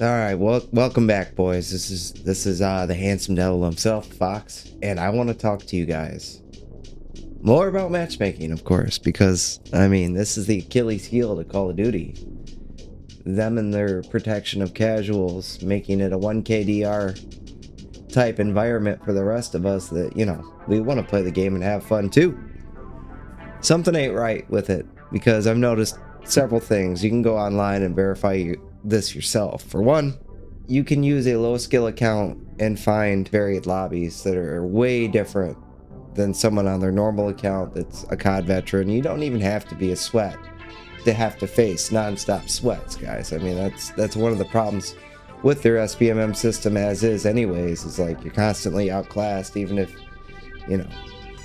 All right, well, welcome back, boys. This is the handsome devil himself, Fox, and I want to talk to you guys more about matchmaking, of course, because I mean this is the Achilles heel to Call of Duty. Them and their protection of casuals, making it a 1KDR type environment for the rest of us that we want to play the game and have fun too. Something ain't right with it because I've noticed several things. You can go online and verify this yourself. For one, you can use a low skill account and find varied lobbies that are way different than someone on their normal account that's a COD veteran. You don't even have to be a sweat to have to face non-stop sweats, guys. I mean, that's one of the problems with their sbmm system as is anyways. Is like you're constantly outclassed, even if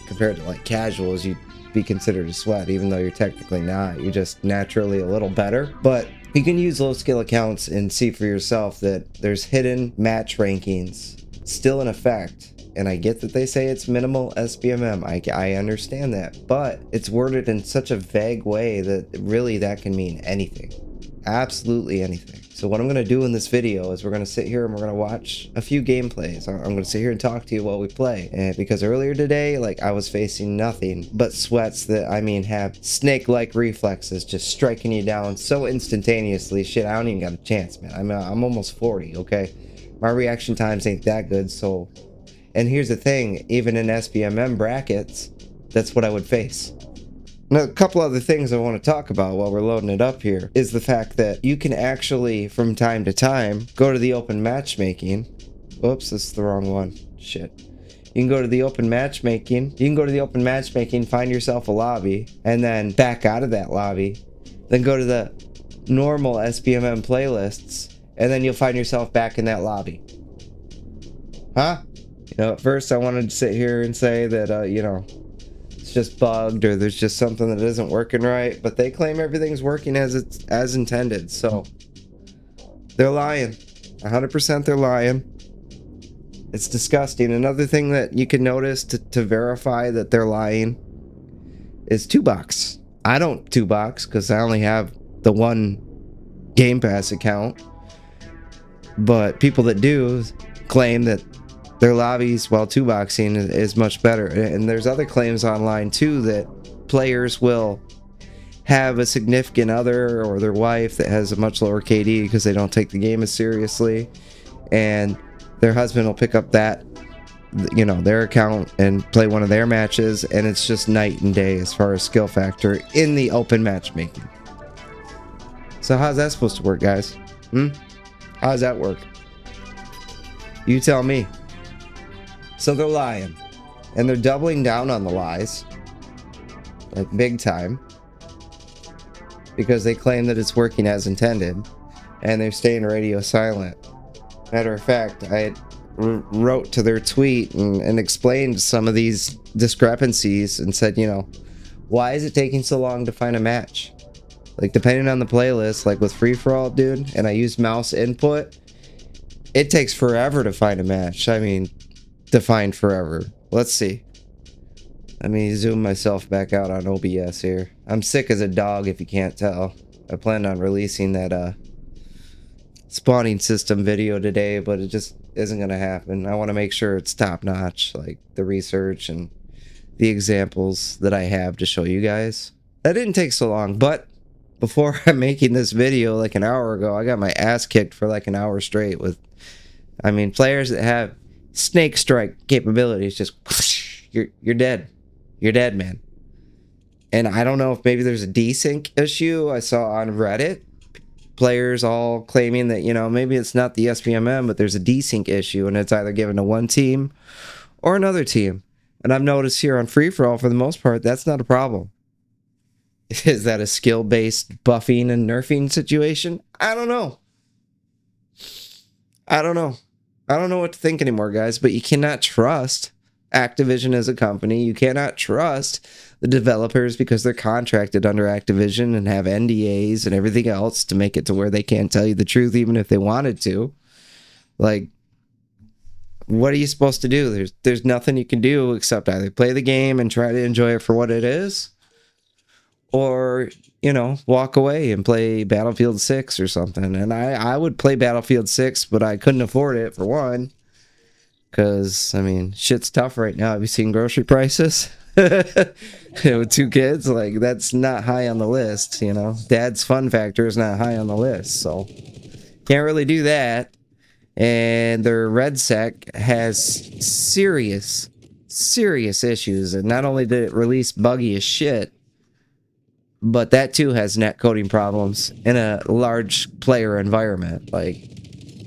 compared to like casuals, you'd be considered a sweat, even though you're technically not. You're just naturally a little better. But you can use low skill accounts and see for yourself that there's hidden match rankings still in effect. And I get that they say it's minimal sbmm. I understand that, but it's worded in such a vague way that really that can mean anything, absolutely anything. So what I'm going to do in this video is we're going to sit here and we're going to watch a few gameplays. I'm going to sit here and talk to you while we play. And because earlier today, like, I was facing nothing but sweats that, I mean, have snake-like reflexes just striking you down so instantaneously. Shit, I don't even got a chance, man. I'm almost 40, okay? My reaction times ain't that good, so... And here's the thing, even in sbmm brackets, that's what I would face. Now, a couple other things I want to talk about while we're loading it up here is the fact that you can actually, from time to time, go to the open matchmaking. Whoops, this is the wrong one. Shit. You can go to the open matchmaking. Find yourself a lobby, and then back out of that lobby. Then go to the normal sbmm playlists, and then you'll find yourself back in that lobby. Huh? At first I wanted to sit here and say that, it's just bugged or there's just something that isn't working right, but they claim everything's working as intended, so they're lying. 100% they're lying. It's disgusting. Another thing that you can notice to verify that they're lying is 2box. I don't 2box because I only have the one Game Pass account, but people that do claim that their lobbies while 2boxing is much better. And there's other claims online too that players will have a significant other or their wife that has a much lower KD because they don't take the game as seriously, and their husband will pick up that their account and play one of their matches, and it's just night and day as far as skill factor in the open matchmaking. So how's that supposed to work, guys? How does that work? You tell me. So they're lying, and they're doubling down on the lies, like big time, because they claim that it's working as intended, and they're staying radio silent. Matter of fact, I wrote to their tweet and explained some of these discrepancies and said, why is it taking so long to find a match? Like, depending on the playlist, like with free-for-all, dude, and I use mouse input, it takes forever to find a match. I mean, defined forever. Let's see. Let me zoom myself back out on OBS here. I'm sick as a dog if you can't tell. I planned on releasing that spawning system video today, but it just isn't gonna happen. I want to make sure it's top notch, like the research and the examples that I have to show you guys. That didn't take so long, but before I'm making this video like an hour ago, I got my ass kicked for like an hour straight with, players that have snake strike capabilities. Just you're dead. You're dead, man. And I don't know if maybe there's a desync issue. I saw on Reddit players all claiming that maybe it's not the sbmm, but there's a desync issue, and it's either given to one team or another team. And I've noticed here on free for all, for the most part, that's not a problem. Is that a skill-based buffing and nerfing situation? I don't know. I don't know what to think anymore, guys, but you cannot trust Activision as a company. You cannot trust the developers because they're contracted under Activision and have NDAs and everything else to make it to where they can't tell you the truth even if they wanted to. Like, what are you supposed to do? There's nothing you can do except either play the game and try to enjoy it for what it is, or, you know, walk away and play Battlefield 6 or something. And I would play Battlefield 6, but I couldn't afford it, for one. Because, I mean, shit's tough right now. Have you seen grocery prices? With 2 kids, like, that's not high on the list, you know. Dad's fun factor is not high on the list, so can't really do that. And their red sec has serious issues. And not only did it release buggy as shit, but that too has net coding problems in a large player environment. Like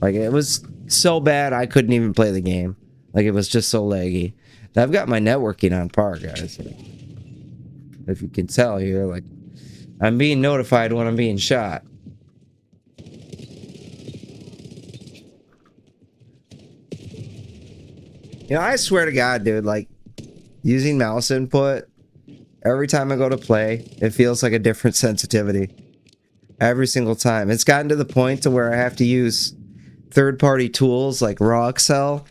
it was so bad I couldn't even play the game. Like, it was just so laggy. I've got my networking on par, guys. If you can tell here, like, I'm being notified when I'm being shot. You know, I swear to God, dude, like, using mouse input, every time I go to play, it feels like a different sensitivity. Every single time. It's gotten to the point to where I have to use third-party tools like raw Excel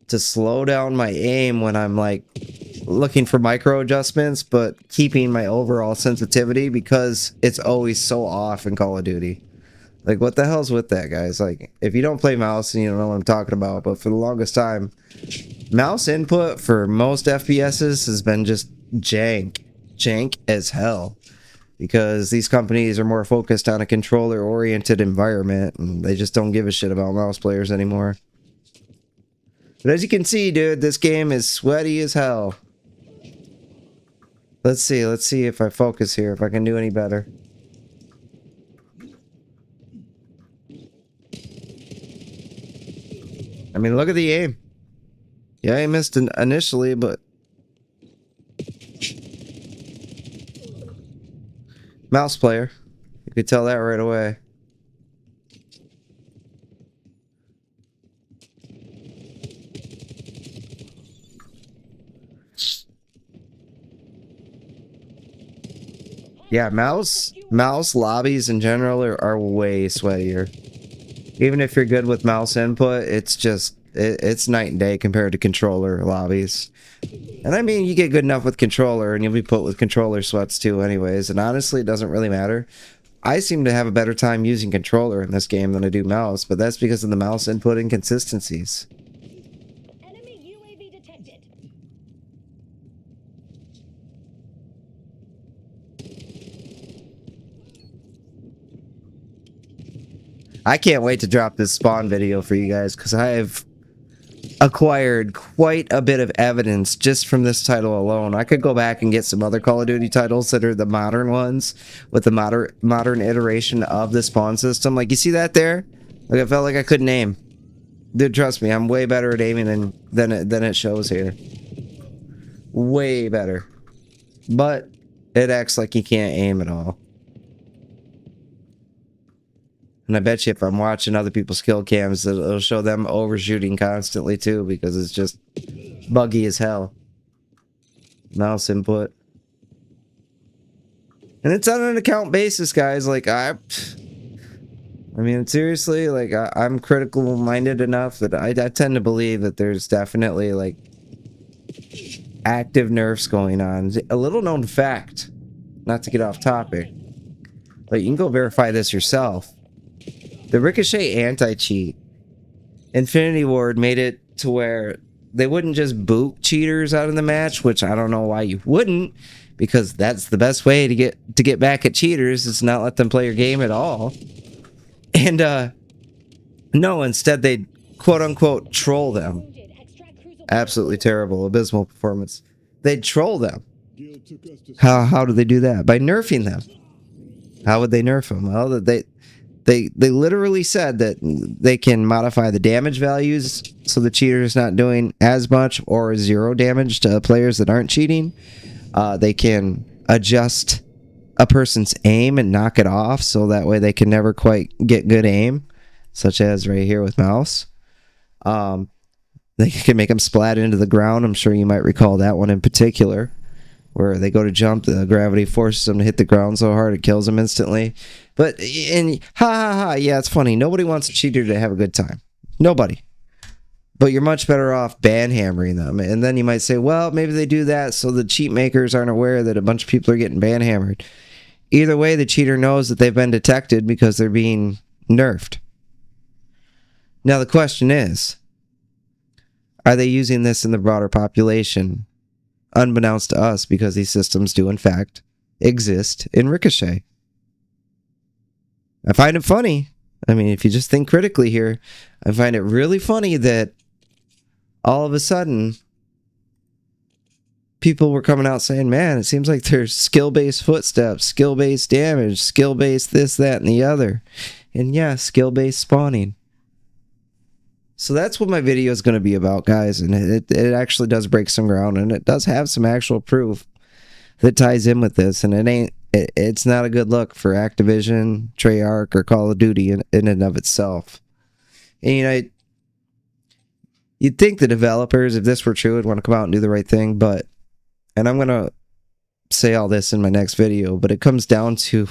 to slow down my aim when I'm, like, looking for micro adjustments, but keeping my overall sensitivity because it's always so off in Call of Duty. Like, what the hell's with that, guys? Like, if you don't play mouse, and you don't know what I'm talking about, but for the longest time, mouse input for most FPSs has been just jank as hell, because these companies are more focused on a controller-oriented environment, and they just don't give a shit about mouse players anymore. But as you can see, dude, this game is sweaty as hell. Let's see if I focus here, if I can do any better. I mean, look at the aim. Yeah, I missed initially, but mouse player. You could tell that right away. Yeah, mouse lobbies in general are way sweatier. Even if you're good with mouse input, it's just it's night and day compared to controller lobbies. And I mean, you get good enough with controller and you'll be put with controller sweats too anyways, and honestly it doesn't really matter. I seem to have a better time using controller in this game than I do mouse, but that's because of the mouse input inconsistencies. Enemy UAV detected. I can't wait to drop this spawn video for you guys, because I have acquired quite a bit of evidence just from this title alone. I could go back and get some other Call of Duty titles that are the modern ones with the modern iteration of the spawn system. Like, you see that there? Like, I felt like I couldn't aim. Dude, trust me, I'm way better at aiming than it shows here. Way better. But it acts like you can't aim at all. And I bet you if I'm watching other people's kill cams, it'll show them overshooting constantly too, because it's just buggy as hell. Mouse input. And it's on an account basis, guys. Like, I mean, seriously, like, I'm critical minded enough that I tend to believe that there's definitely, like, active nerfs going on. A little known fact, not to get off topic, but you can go verify this yourself. The Ricochet anti-cheat, Infinity Ward made it to where they wouldn't just boot cheaters out of the match, which I don't know why you wouldn't, because that's the best way to get back at cheaters, is not let them play your game at all. And no, instead they'd quote-unquote troll them. Absolutely terrible, abysmal performance. They'd troll them. How do they do that? By nerfing them. How would they nerf them? Well, they literally said that they can modify the damage values so the cheater is not doing as much or 0 damage to players that aren't cheating. They can adjust a person's aim and knock it off so that way they can never quite get good aim, such as right here with mouse. They can make them splat into the ground. I'm sure you might recall that one in particular, where they go to jump, the gravity forces them to hit the ground so hard it kills them instantly. But, and yeah, it's funny. Nobody wants a cheater to have a good time. Nobody. But you're much better off ban-hammering them. And then you might say, well, maybe they do that so the cheat makers aren't aware that a bunch of people are getting ban-hammered. either way, the cheater knows that they've been detected because they're being nerfed. Now the question is, are they using this in the broader population, unbeknownst to us, because these systems do in fact exist in Ricochet? I find it funny. I mean, if you just think critically here, I find it really funny that all of a sudden people were coming out saying, man, it seems like there's skill-based footsteps, skill-based damage, skill-based this, that, and the other. And yeah, skill-based spawning. So that's what my video is going to be about, guys. And it actually does break some ground, and it does have some actual proof that ties in with this. And it's not a good look for Activision, Treyarch, or Call of Duty in and of itself. And, you know, you'd think the developers, if this were true, would want to come out and do the right thing, but, and I'm going to say all this in my next video, but it comes down to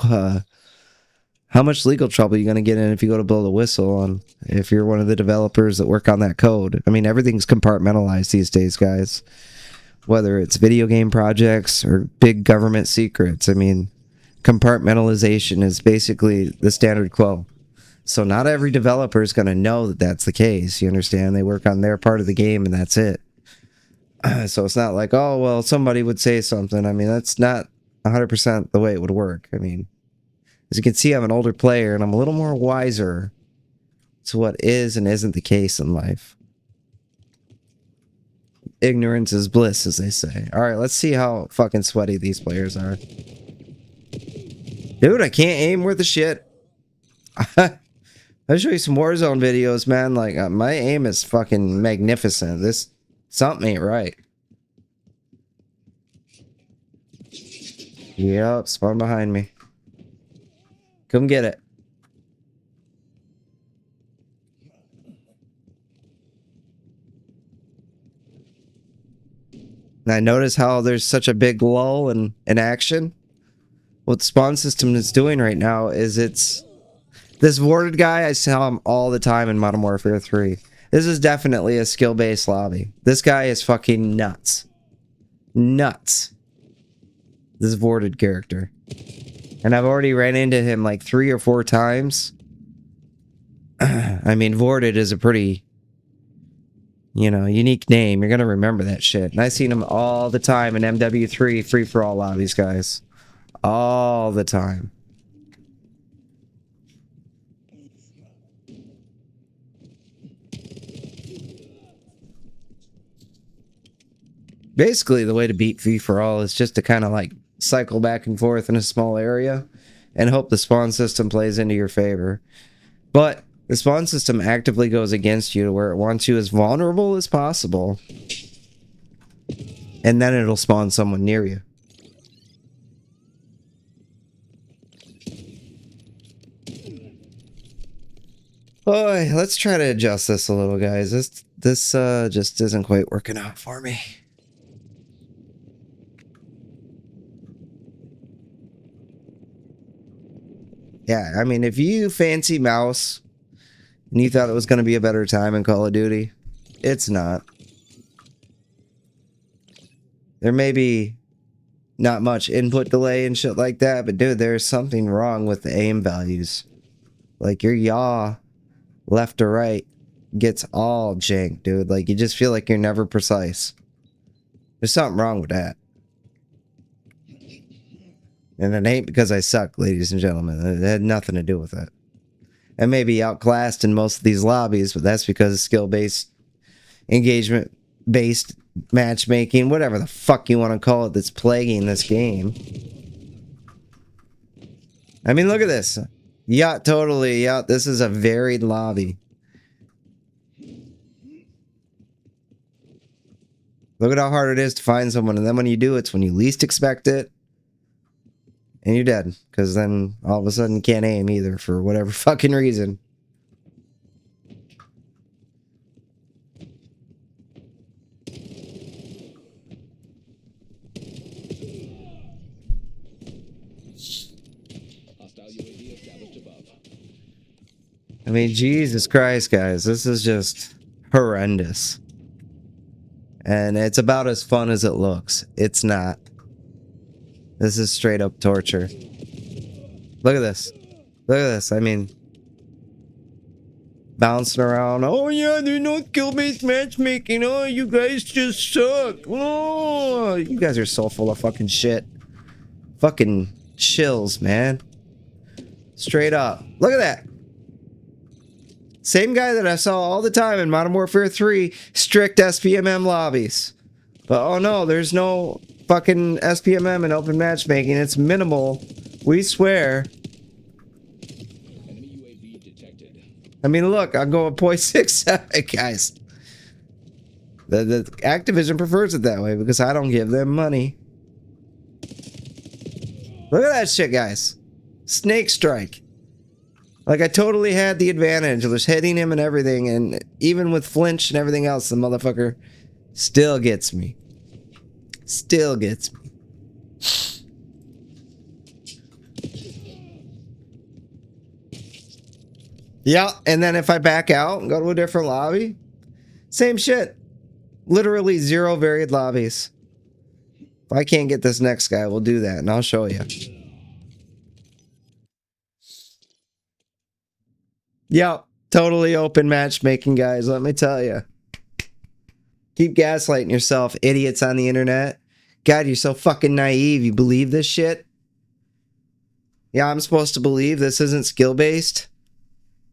how much legal trouble you're going to get in if you go to blow the whistle on, if you're one of the developers that work on that code. I mean, everything's compartmentalized these days, guys. Whether it's video game projects or big government secrets. I mean, compartmentalization is basically the standard quo. So not every developer is going to know that that's the case. You understand? They work on their part of the game and that's it. So it's not like, oh, well, somebody would say something. I mean, that's not 100% the way it would work. I mean, as you can see, I'm an older player and I'm a little more wiser to what is and isn't the case in life. Ignorance is bliss, as they say. All right, let's see how fucking sweaty these players are. Dude, I can't aim worth a shit. I'll show you some Warzone videos, man. Like, my aim is fucking magnificent. This, something ain't right. Yep, spawn behind me. Come get it. Now, notice how there's such a big lull in action. What the spawn system is doing right now is it's... This warded guy, I saw him all the time in Modern Warfare 3. This is definitely a skill-based lobby. This guy is fucking nuts. Nuts. This warded character. And I've already ran into him like 3 or 4 times. I mean, warded is a pretty, you know, unique name. You're gonna remember that shit. And I've seen him all the time in MW3 free-for-all lobbies, guys. All the time. Basically, the way to beat free-for-all is just to kind of like cycle back and forth in a small area and hope the spawn system plays into your favor. But the spawn system actively goes against you to where it wants you as vulnerable as possible. And then it'll spawn someone near you. Boy, let's try to adjust this a little, guys. This just isn't quite working out for me. Yeah, I mean, if you fancy mouse and you thought it was going to be a better time in Call of Duty, it's not. There may be not much input delay and shit like that, but dude, there's something wrong with the aim values. Like your yaw, left or right, gets all jank, dude. Like you just feel like you're never precise. There's something wrong with that. And it ain't because I suck, ladies and gentlemen. It had nothing to do with it. I may be outclassed in most of these lobbies, but that's because of skill-based, engagement-based matchmaking, whatever the fuck you want to call it, that's plaguing this game. I mean, look at this. Yeah, totally. Yeah, this is a varied lobby. Look at how hard it is to find someone, and then when you do, it's when you least expect it. And you're dead, because then all of a sudden you can't aim either for whatever fucking reason. I mean, Jesus Christ, guys, this is just horrendous. And it's about as fun as it looks. It's not. This is straight up torture. Look at this. Look at this. I mean, bouncing around. Oh yeah, there's no skill-based matchmaking. Oh, you guys just suck. Oh, you guys are so full of fucking shit. Fucking shills, man. Straight up. Look at that. Same guy that I saw all the time in Modern Warfare 3, strict SBMM lobbies. But oh no, there's no fucking SBMM in open matchmaking. It's minimal. We swear. Enemy UAV detected. I mean, look, I'll go with 0.67, guys. The Activision prefers it that way because I don't give them money. Look at that shit, guys. Snake strike. Like, I totally had the advantage. I was hitting him and everything, and even with flinch and everything else, the motherfucker still gets me. Still gets me. Yeah, and then if I back out and go to a different lobby, same shit. Literally 0 varied lobbies. If I can't get this next guy, we'll do that, and I'll show you. Yeah, totally open matchmaking, guys, let me tell you. Keep gaslighting yourself, idiots on the internet. God, you're so fucking naive. You believe this shit? Yeah, I'm supposed to believe this isn't skill-based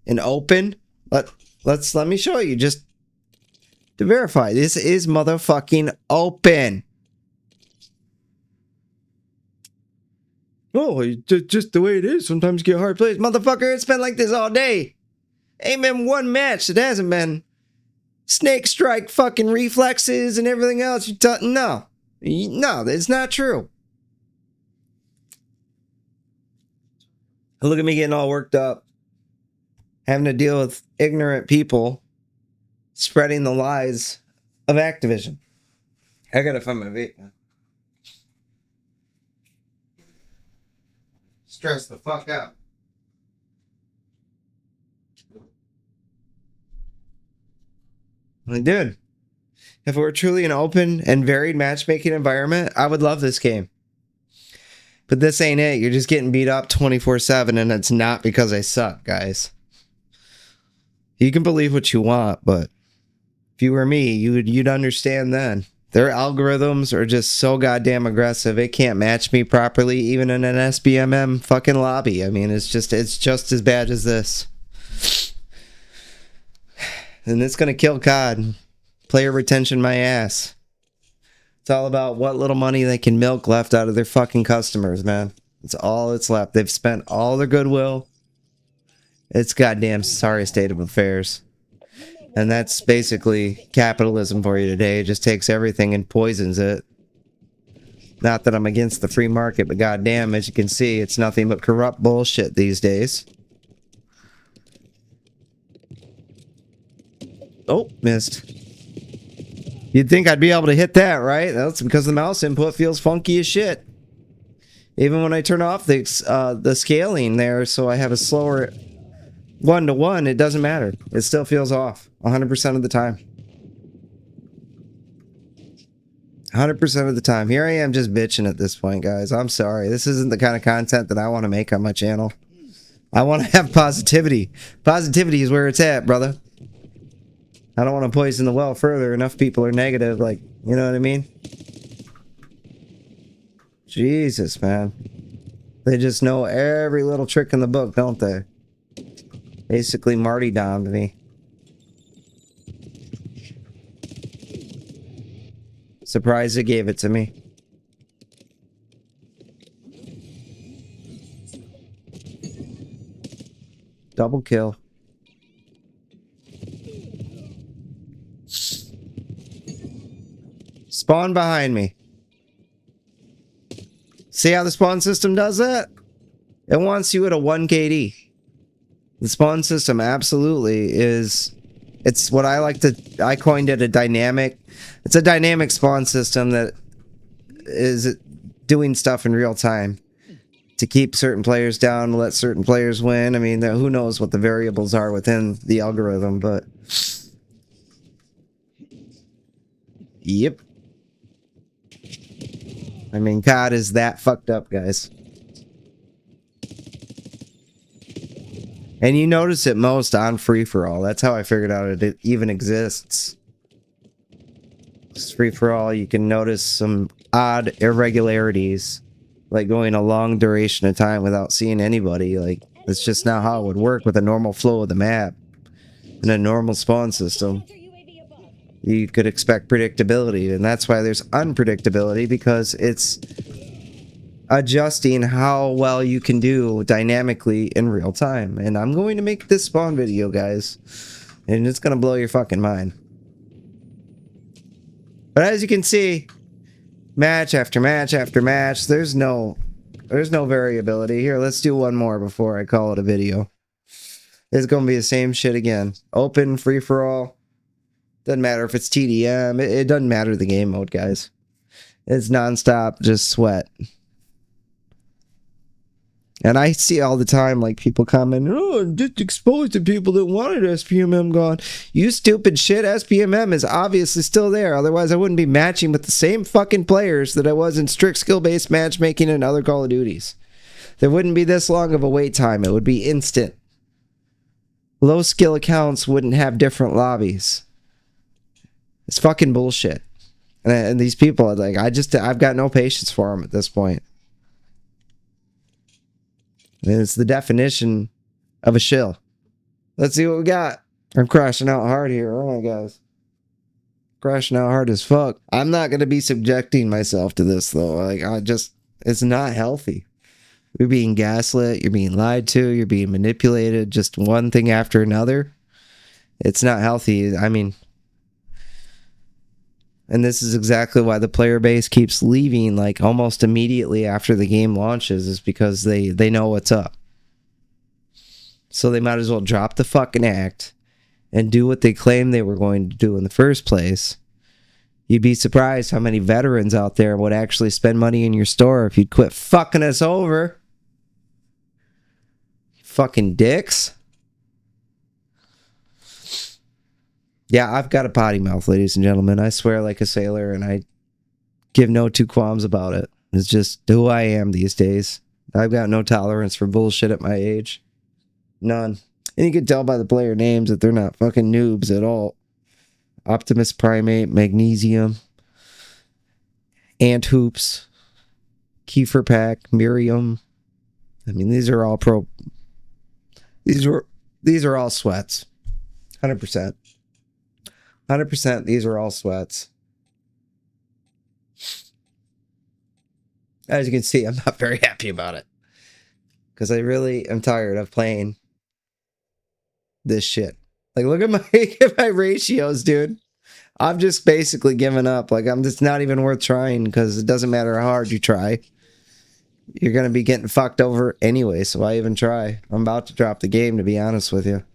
and open? Let me show you, just to verify. This is motherfucking open. Oh, just the way it is. Sometimes you get hard plays. Motherfucker, it's been like this all day. Ain't been one match that hasn't been snake strike fucking reflexes and everything else. No. No, it's not true. Look at me getting all worked up. Having to deal with ignorant people spreading the lies of Activision. I gotta find my vape now. Stress the fuck out. Dude, if it were truly an open and varied matchmaking environment, I would love this game. But this ain't it. You're just getting beat up 24/7, and it's not because I suck, guys. You can believe what you want, but if you were me, you'd understand then. Their algorithms are just so goddamn aggressive. It can't match me properly, even in an SBMM fucking lobby. I mean, it's just as bad as this. And it's gonna kill COD. Player retention my ass. It's all about what little money they can milk left out of their fucking customers, man. It's all that's left. They've spent all their goodwill. It's goddamn sorry state of affairs. And that's basically capitalism for you today. It just takes everything and poisons it. Not that I'm against the free market, but goddamn, as you can see, it's nothing but corrupt bullshit these days. Oh, missed. You'd think I'd be able to hit that, right? That's because the mouse input feels funky as shit. Even when I turn off the scaling there, so I have a slower 1-to-1, it doesn't matter. It still feels off 100% of the time. 100% of the time. Here I am just bitching at this point, guys. I'm sorry. This isn't the kind of content that I want to make on my channel. I want to have positivity. Positivity is where it's at, brother. I don't want to poison the well further. Enough people are negative, like, you know what I mean? Jesus, man. They just know every little trick in the book, don't they? Basically Marty domed me. Surprised it gave it to me. Double kill. Spawn behind me. See how the spawn system does that? It wants you at a 1 KD. The spawn system absolutely is... It's what I like to... I coined it a dynamic... It's a dynamic spawn system that is doing stuff in real time to keep certain players down, let certain players win. I mean, who knows what the variables are within the algorithm, but... Yep. I mean, COD is that fucked up, guys. And you notice it most on free-for-all. That's how I figured out it even exists. It's free-for-all, you can notice some odd irregularities. Like going a long duration of time without seeing anybody. Like, that's just not how it would work with a normal flow of the map. In a normal spawn system, you could expect predictability. And that's why there's unpredictability, because it's adjusting how well you can do dynamically in real time. And I'm going to make this spawn video, guys, and it's gonna blow your fucking mind. But as you can see, match after match after match, there's no variability. Here, let's do one more before I call it a video. It's gonna be the same shit again. Open, free-for-all. Doesn't matter if it's TDM. It doesn't matter the game mode, guys. It's non-stop, just sweat. And I see all the time, like, people comment, oh, I'm just exposed to people that wanted SBMM gone. You stupid shit, SBMM is obviously still there. Otherwise, I wouldn't be matching with the same fucking players that I was in strict skill-based matchmaking and other Call of Duties. There wouldn't be this long of a wait time. It would be instant. Low skill accounts wouldn't have different lobbies. It's fucking bullshit. And these people, like, I've got no patience for them at this point. And it's the definition of a shill. Let's see what we got. I'm crashing out hard here, aren't I, guys? Crashing out hard as fuck. I'm not going to be subjecting myself to this, though. Like, it's not healthy. You're being gaslit. You're being lied to. You're being manipulated. Just one thing after another. It's not healthy. I mean, and this is exactly why the player base keeps leaving, like, almost immediately after the game launches, is because they know what's up. So they might as well drop the fucking act and do what they claimed they were going to do in the first place. You'd be surprised how many veterans out there would actually spend money in your store if you'd quit fucking us over. You fucking dicks. Yeah, I've got a potty mouth, ladies and gentlemen. I swear like a sailor, and I give no two qualms about it. It's just who I am these days. I've got no tolerance for bullshit at my age. None. And you can tell by the player names that they're not fucking noobs at all. Optimus Primate, Magnesium, Ant Hoops, Kiefer Pack, Miriam. I mean, these are all These are all sweats. 100%. 100%, these are all sweats. As you can see, I'm not very happy about it. Because I really am tired of playing this shit. Like, look at my ratios, dude. I've just basically given up. Like, I'm just not even worth trying, because it doesn't matter how hard you try. You're going to be getting fucked over anyway, so why even try? I'm about to drop the game, to be honest with you.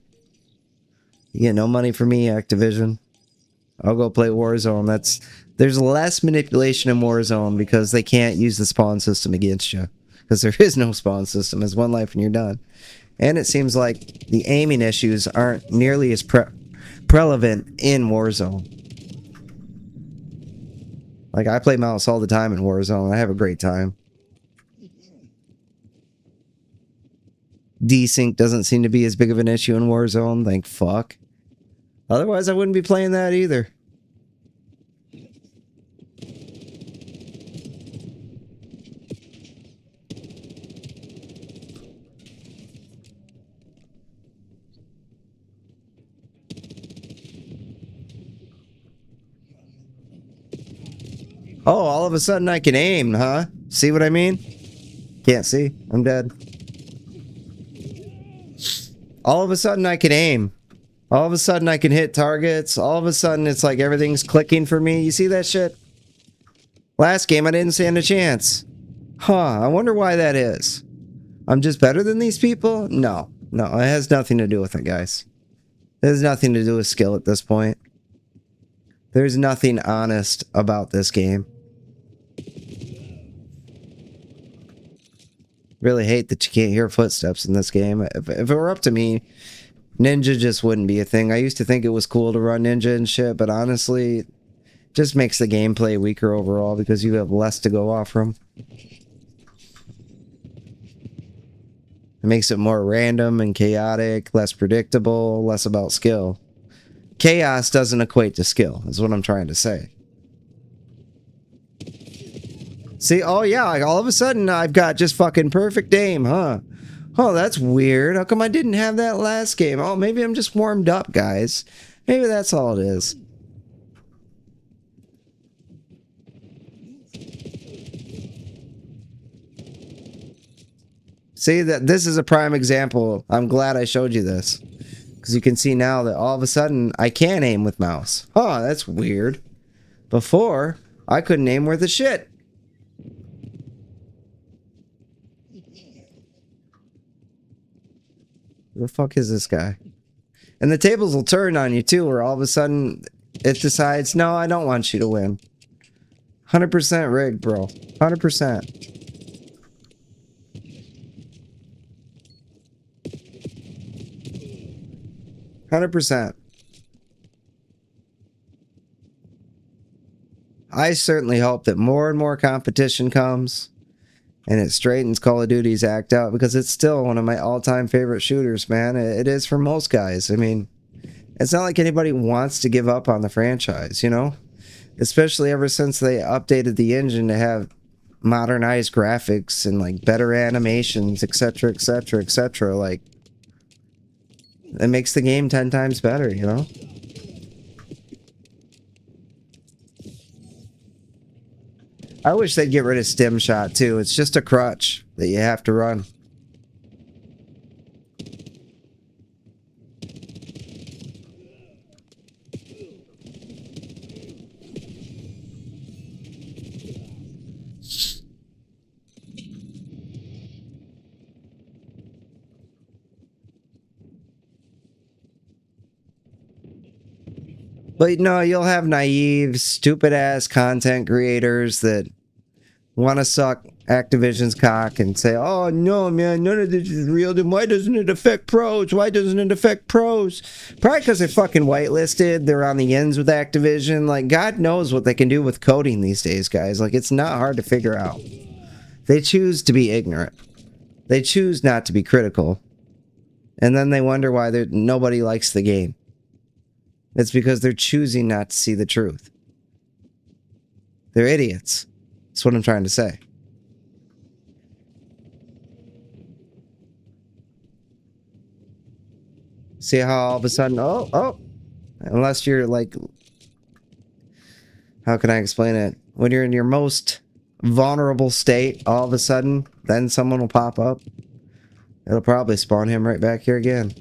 You get no money from me, Activision. I'll go play Warzone. There's less manipulation in Warzone because they can't use the spawn system against you. Because there is no spawn system. It's one life and you're done. And it seems like the aiming issues aren't nearly as prevalent in Warzone. Like, I play mouse all the time in Warzone. I have a great time. Desync doesn't seem to be as big of an issue in Warzone. Thank fuck. Otherwise, I wouldn't be playing that either. Oh, all of a sudden I can aim, huh? See what I mean? Can't see. I'm dead. All of a sudden I can aim. All of a sudden I can hit targets. All of a sudden it's like everything's clicking for me. You see that shit? Last game I didn't stand a chance. Huh, I wonder why that is. I'm just better than these people? No. No, it has nothing to do with it, guys. It has nothing to do with skill at this point. There's nothing honest about this game. Really hate that you can't hear footsteps in this game. If it were up to me, Ninja just wouldn't be a thing. I used to think it was cool to run Ninja and shit, but honestly, it just makes the gameplay weaker overall because you have less to go off from. It makes it more random and chaotic, less predictable, less about skill. Chaos doesn't equate to skill, is what I'm trying to say. See, oh yeah, like all of a sudden I've got just fucking perfect aim, huh? Oh, that's weird. How come I didn't have that last game? Oh, maybe I'm just warmed up, guys. Maybe that's all it is. See, that this is a prime example. I'm glad I showed you this. Because you can see now that all of a sudden I can aim with mouse. Oh, that's weird. Before, I couldn't aim worth a shit. Who the fuck is this guy? And the tables will turn on you too, where all of a sudden it decides, no, I don't want you to win. 100% rigged, bro. 100%. I certainly hope that more and more competition comes and it straightens Call of Duty's act out, because it's still one of my all-time favorite shooters, man. It is for most guys. I mean, it's not like anybody wants to give up on the franchise, you know? Especially ever since they updated the engine to have modernized graphics and like better animations, etc., etc., etc. Like, it makes the game 10 times better, you know? I wish they'd get rid of stim shot too. It's just a crutch that you have to run. But no, you'll have naive, stupid-ass content creators that want to suck Activision's cock and say, oh, no, man, none of this is real. Then why doesn't it affect pros? Why doesn't it affect pros? Probably because they're fucking whitelisted. They're on the ends with Activision. Like, God knows what they can do with coding these days, guys. Like, it's not hard to figure out. They choose to be ignorant. They choose not to be critical. And then they wonder why nobody likes the game. It's because they're choosing not to see the truth. They're idiots. That's what I'm trying to say. See how all of a sudden, oh, unless you're like, how can I explain it? When you're in your most vulnerable state, all of a sudden, then someone will pop up. It'll probably spawn him right back here again.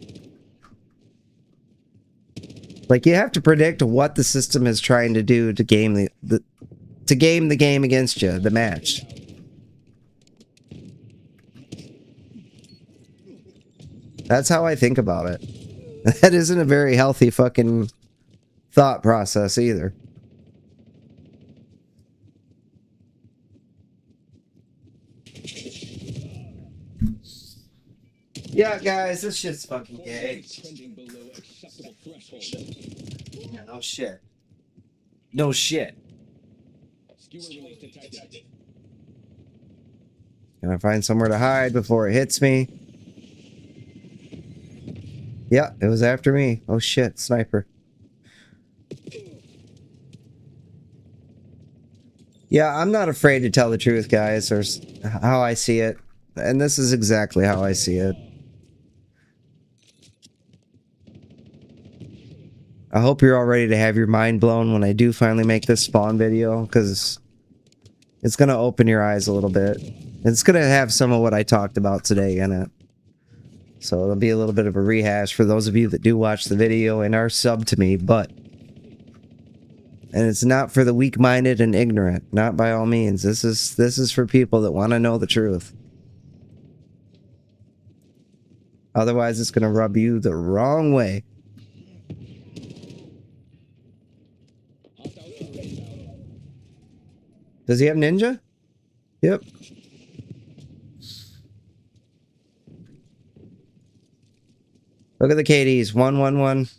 Like, you have to predict what the system is trying to do to game the game against you, the match. That's how I think about it. That isn't a very healthy fucking thought process either. Yeah, guys, this shit's fucking gay. Yeah, no shit. No shit. Can I find somewhere to hide before it hits me? Yeah, it was after me. Oh shit, sniper. Yeah, I'm not afraid to tell the truth, guys, or how I see it. And this is exactly how I see it. I hope you're all ready to have your mind blown when I do finally make this spawn video, because it's going to open your eyes a little bit. It's going to have some of what I talked about today in it. So it'll be a little bit of a rehash for those of you that do watch the video and are sub to me, but... And it's not for the weak-minded and ignorant, not by all means. This is for people that want to know the truth. Otherwise, it's going to rub you the wrong way. Does he have ninja? Yep. Look at the KDs. 1-1-1.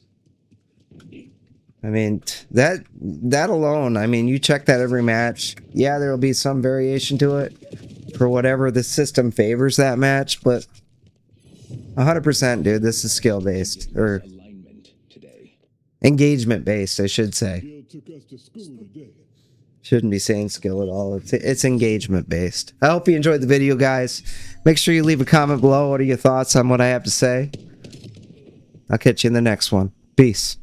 I mean, that alone, I mean, you check that every match. Yeah, there will be some variation to it for whatever the system favors that match, but 100%, dude. This is skill based or alignment today. engagement based, I should say. Bill took us to school today. Shouldn't be saying skill at all. It's engagement based. I hope you enjoyed the video, guys. Make sure you leave a comment below. What are your thoughts on what I have to say? I'll catch you in the next one. Peace.